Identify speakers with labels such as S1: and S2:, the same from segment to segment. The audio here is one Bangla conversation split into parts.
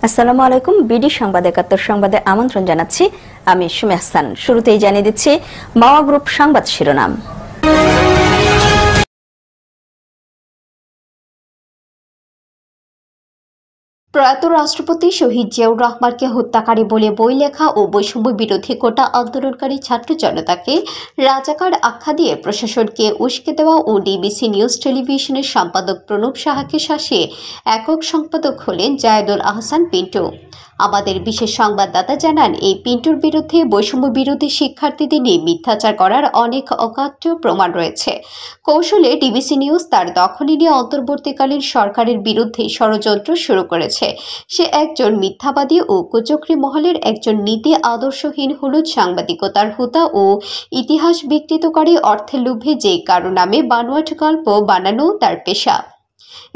S1: আসসালামু আলাইকুম। বিডি সংবাদ ৭১ সংবাদে আমন্ত্রণ জানাচ্ছি। আমি সুমি হাসান। শুরুতেই জানিয়ে দিচ্ছি মাওয়া গ্রুপ সংবাদ শিরোনাম।
S2: প্রয়াত রাষ্ট্রপতি শহীদ জিয়াউর রহমানকে হত্যাকারী বলে বই লেখা ও বৈষম্য বিরোধী কোটা আন্দোলনকারী ছাত্র জনতাকে রাজাকার আখ্যা দিয়ে প্রশাসনকে উস্কে দেওয়া ও ডিবিসি নিউজ টেলিভিশনের সম্পাদক প্রণব সাহাকে শাসিয়ে একক সম্পাদক হলেন জায়েদুল আহসান পিন্টু। আমাদের বিশেষ সংবাদদাতা জানান, এই পিন্টুর বিরুদ্ধে বৈষম্য বিরোধী শিক্ষার্থীদের নিয়ে মিথ্যাচার করার অনেক অকাট্য প্রমাণ রয়েছে। কৌশলে ডিবিসি নিউজ তার দখলে নিয়ে অন্তর্বর্তীকালীন সরকারের বিরুদ্ধে ষড়যন্ত্র শুরু করেছে। সে একজন মিথ্যাবাদী ও কুচক্রী মহলের একজন নীতি আদর্শহীন হলুদ সাংবাদিকতার হুতা ও ইতিহাস বিকৃতকারী অর্থের লোভে যে কারো নামে বানোয়াট গল্প বানানো তার পেশা।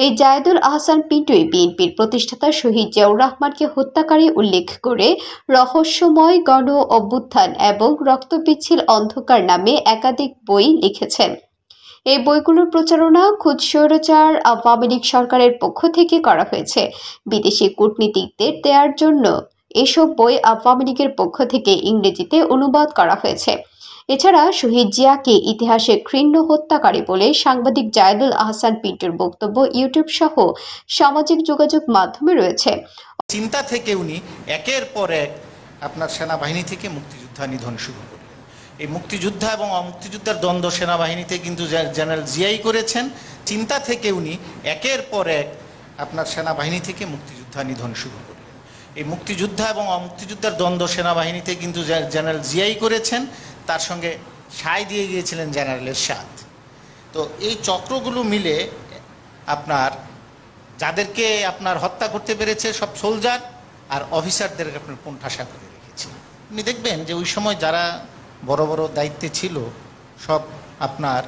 S2: এই জায়েদুল আহসান পিন্টুই বিএনপির প্রতিষ্ঠাতা শহীদ জিয়াউর রহমানকে হত্যাকারী উল্লেখ করে রহস্যময় গণ অভ্যুত্থান এবং রক্তপিচ্ছিল অন্ধকার নামে একাধিক বই লিখেছেন। এই বইগুলোর প্রচারণা খোদ স্বৈরাচার আওয়ামী লীগ সরকারের পক্ষ থেকে করা হয়েছে। বিদেশি কূটনীতিকদের দেওয়ার জন্য এসব বই আওয়ামী লীগের পক্ষ থেকে ইংরেজিতে অনুবাদ করা হয়েছে। এছাড়া শহীদ জিয়াকে ইতিহাসে ঘৃণ্য হত্যাকারী বলে সাংবাদিক জায়েদুল আহসান পিন্টুর বক্তব্য ইউটিউব সহ সামাজিক যোগাযোগ মাধ্যমে রয়েছে।
S3: চিন্তা থেকে উনি একের পর এক আপনার সেনাবাহিনী থেকে মুক্তিযোদ্ধা নিধন শুরু করলেন। এই মুক্তিযোদ্ধা এবং অমুক্তিযোদ্ধার দ্বন্দ্ব সেনাবাহিনীতে কিন্তু জেনারেল জিয়াই করেছেন। চিন্তা থেকে উনি একের পর এক আপনার সেনাবাহিনী থেকে মুক্তিযোদ্ধা নিধন শুরু করলেন। এই মুক্তিযোদ্ধা এবং অমুক্তিযোদ্ধার দ্বন্দ্ব সেনাবাহিনীতে কিন্তু জেনারেল জিয়াই করেছেন, তার সঙ্গে সায় দিয়ে গিয়েছিলেন জেনারেল এরশাদ। তো এই চক্রগুলো মিলে আপনার যাদেরকে আপনার হত্যা করতে পেরেছে সব সোলজার আর অফিসারদের আপনার কোণঠাসা করে রেখেছে। আপনি দেখবেন যে ওই সময় যারা বড় বড় দায়িত্বে ছিল সব আপনার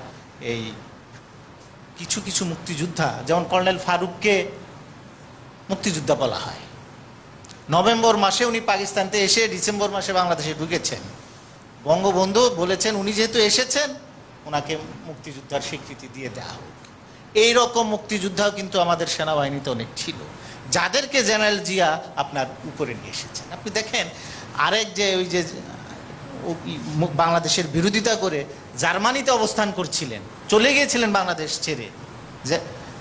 S3: এই কিছু কিছু মুক্তিযোদ্ধা, যেমন কর্নেল ফারুককে মুক্তিযোদ্ধা বলা হয়। নভেম্বর মাসে উনি পাকিস্তানতে এসে ডিসেম্বর মাসে বাংলাদেশে ঢুকেছেন। বঙ্গবন্ধু বলেছেন উনি যেহেতু এসেছেন ওনাকে মুক্তিযোদ্ধার স্বীকৃতি দিয়ে দেওয়া হোক। এইরকম মুক্তিযোদ্ধাও কিন্তু আমাদের সেনাবাহিনীতে অনেক ছিল, যাদেরকে জেনারেল জিয়া আপনার উপরে নিয়ে এসেছেন। আপনি দেখেন আরেক যে ওই যে বাংলাদেশের বিরোধিতা করে জার্মানিতে অবস্থান করছিলেন, চলে গিয়েছিলেন বাংলাদেশ ছেড়ে, যে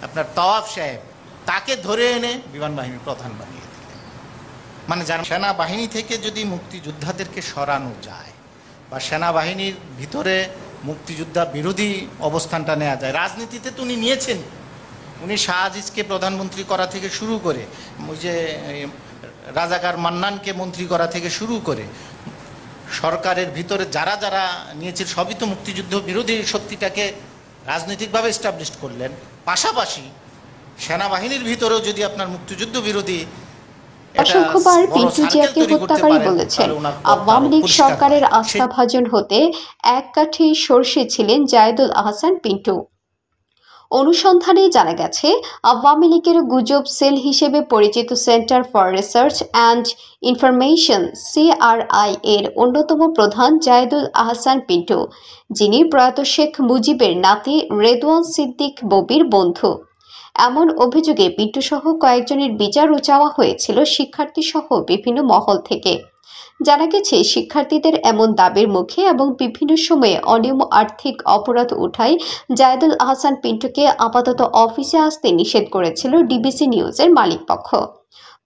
S3: আপনার তওয়াফ সাহেব, তাকে ধরে এনে বিমান বাহিনীর প্রধান বানিয়ে দিলেন। মানে সেনাবাহিনী থেকে যদি মুক্তিযোদ্ধাদেরকে সরানো যায় বা সেনাবাহিনীর ভিতরে মুক্তিযোদ্ধা বিরোধী অবস্থানটা নেওয়া যায়, রাজনীতিতে তো উনি নিয়েছেন। উনি শাহ আজিজকে প্রধানমন্ত্রী করা থেকে শুরু করে, ওই যে রাজাকার মান্নানকে মন্ত্রী করা থেকে শুরু করে সরকারের ভিতরে যারা যারা নিয়েছে সবই তো মুক্তিযুদ্ধ বিরোধী শক্তিটাকে রাজনৈতিকভাবে এস্টাবলিশ করলেন। পাশাপাশি সেনাবাহিনীর ভিতরেও যদি আপনার মুক্তিযুদ্ধ বিরোধী
S2: অসংখ্যবার পিন্টু জিয়াকে হত্যাকারী বলেছেন। আওয়ামী লীগ সরকারের আস্থাভাজন হতে এক কাঠি সরষে ছিলেন জায়েদুল আহসান পিন্টু। অনুসন্ধানে জানা গেছে, আওয়ামী লীগের গুজব সেল হিসেবে পরিচিত centre for research and information CRI এর অন্যতম প্রধান জায়েদুল আহসান পিন্টু, যিনি প্রয়াত শেখ মুজিবের নাতি রেদওয়ান সিদ্দিক ববির বন্ধু। এমন অভিযোগে পিন্টু সহ কয়েকজনের বিচারও চাওয়া হয়েছিল শিক্ষার্থী সহ বিভিন্ন মহল থেকে। জানা গেছে, শিক্ষার্থীদের এমন দাবির মুখে এবং বিভিন্ন সময়ে অনিয়ম আর্থিক অপরাধ উঠায় জায়েদুল আহসান পিন্টুকে আপাতত অফিসে আসতে নিষেধ করেছিল ডিবিসি নিউজের মালিকপক্ষ।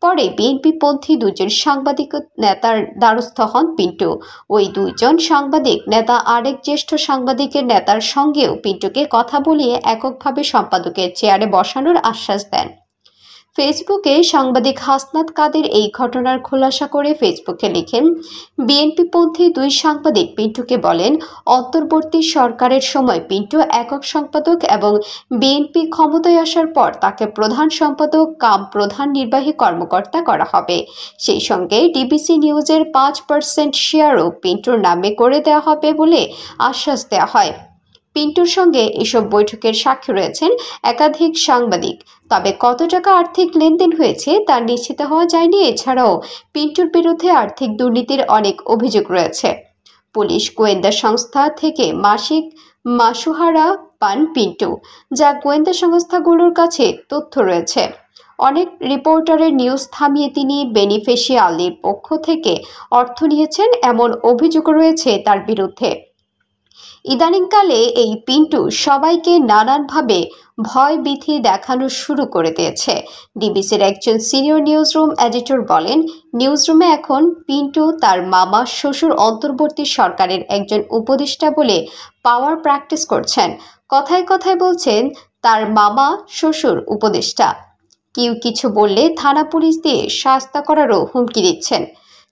S2: পরে বিএনপিপন্থী দুজন সাংবাদিক নেতার দ্বারস্থ হন পিন্টু। ওই দুইজন সাংবাদিক নেতা আরেক জ্যেষ্ঠ সাংবাদিকের নেতার সঙ্গেও পিন্টুকে কথা বলিয়ে এককভাবে সম্পাদকের চেয়ারে বসানোর আশ্বাস দেন। ফেসবুকে সাংবাদিক হাসনাত কাদের এই ঘটনার খোলাসা করে ফেসবুকে লিখেন, বিএনপিপন্থী দুই সাংবাদিক পিন্টুকে বলেন, অন্তর্বর্তী সরকারের সময় পিন্টু একক সম্পাদক এবং বিএনপি ক্ষমতায় আসার পর তাকে প্রধান সম্পাদক কাম প্রধান নির্বাহী কর্মকর্তা করা হবে। সেই সঙ্গে ডিবিসি নিউজের 5% শেয়ারও পিন্টুর নামে করে দেওয়া হবে বলে আশ্বাস দেওয়া হয়। পিন্টুর সঙ্গে এসব বৈঠকের সাক্ষী রয়েছেন একাধিক সাংবাদিক, তবে কত টাকা আর্থিক লেনদেন হয়েছে তা নিশ্চিত হওয়া যায়নি। এছাড়াও পিন্টুর বিরুদ্ধে আর্থিক দুর্নীতির অনেক অভিযোগ রয়েছে। পুলিশ গোয়েন্দা সংস্থা থেকে মাসিক মাসুহারা পান পিন্টু, যা গোয়েন্দা সংস্থাগুলোর কাছে তথ্য রয়েছে। অনেক রিপোর্টারের নিউজ থামিয়ে তিনি বেনিফিশিয়ারির পক্ষ থেকে অর্থ নিয়েছেন এমন অভিযোগ রয়েছে তার বিরুদ্ধে। ইদানিংকালে এই পিন্টু সবাইকে নানানভাবে ভয়ভীতি দেখানো শুরু করে দিয়েছে। ডিবিসির একজন সিনিয়র নিউজরুম এডিটর বলেন, নিউজরুমে এখন পিন্টু তার মামা শ্বশুর অন্তর্বর্তী সরকারের একজন উপদেষ্টা বলে পাওয়ার প্র্যাকটিস করছেন। কথায় কথায় বলছেন তার মামা শ্বশুর উপদেষ্টা। কেউ কিছু বললে থানা পুলিশ দিয়ে শাস্তা করারও হুমকি দিচ্ছেন।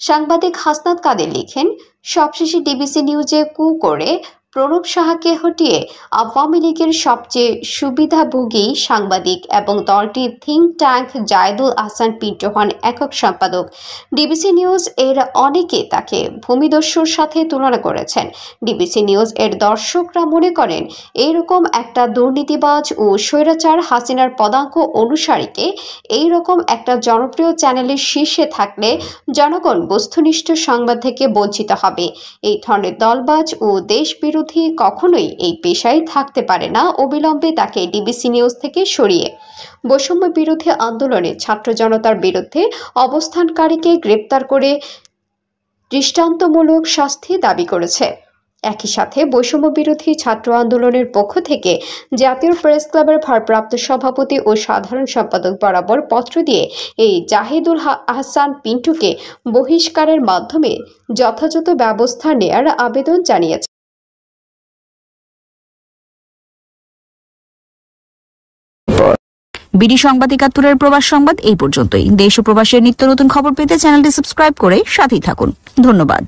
S2: সাংবাদিক হাসনাত কাদের লিখেন, সবশেষে ডিবিসি নিউজে কু করে প্রণব সাহাকে হটিয়ে আওয়ামী লীগের সবচেয়ে সুবিধাভোগী সাংবাদিক এবং দলটির থিঙ্ক ট্যাঙ্ক জায়েদুল আহসান পিন্টু হন একক সম্পাদক। ডিবিসি নিউজ এর অনেকে তাকে ভূমিদস্যুর সাথে তুলনা করেছেন। ডিবিসি নিউজ এর দর্শকরা মনে করেন এইরকম একটা দুর্নীতিবাজ ও স্বৈরাচার হাসিনার পদাঙ্ক অনুসারীকে এইরকম একটা জনপ্রিয় চ্যানেলের শীর্ষে থাকলে জনগণ বস্তুনিষ্ঠ সংবাদ থেকে বঞ্চিত হবে। এই ধরনের দলবাজ ও দেশ বিরোধী কখনোই এই পেশায় থাকতে পারে না। অবিলম্বে তাকে ডিবিসি নিউজ থেকে সরিয়ে বৈষম্য বিরোধী আন্দোলনে ছাত্র জনতার বিরুদ্ধে অবস্থানকারীকে গ্রেপ্তার করে দৃষ্টান্তমূলক শাস্তি দাবি করেছে। একই সাথে বৈষম্য বিরোধী ছাত্র আন্দোলনের পক্ষ থেকে জাতীয় প্রেস ক্লাবের ভারপ্রাপ্ত সভাপতি ও সাধারণ সম্পাদক বরাবর পত্র দিয়ে এই জাহিদুল আহসান পিন্টুকে বহিষ্কারের মাধ্যমে যথাযথ ব্যবস্থা নেয়ার আবেদন জানিয়েছে।
S4: বিডি সংবাদ ৭১-এর প্রবাস সংবাদ এই পর্যন্তই। দেশ ও প্রবাসের নিত্য নতুন খবর পেতে চ্যানেলটি সাবস্ক্রাইব করে সাথেই থাকুন। ধন্যবাদ।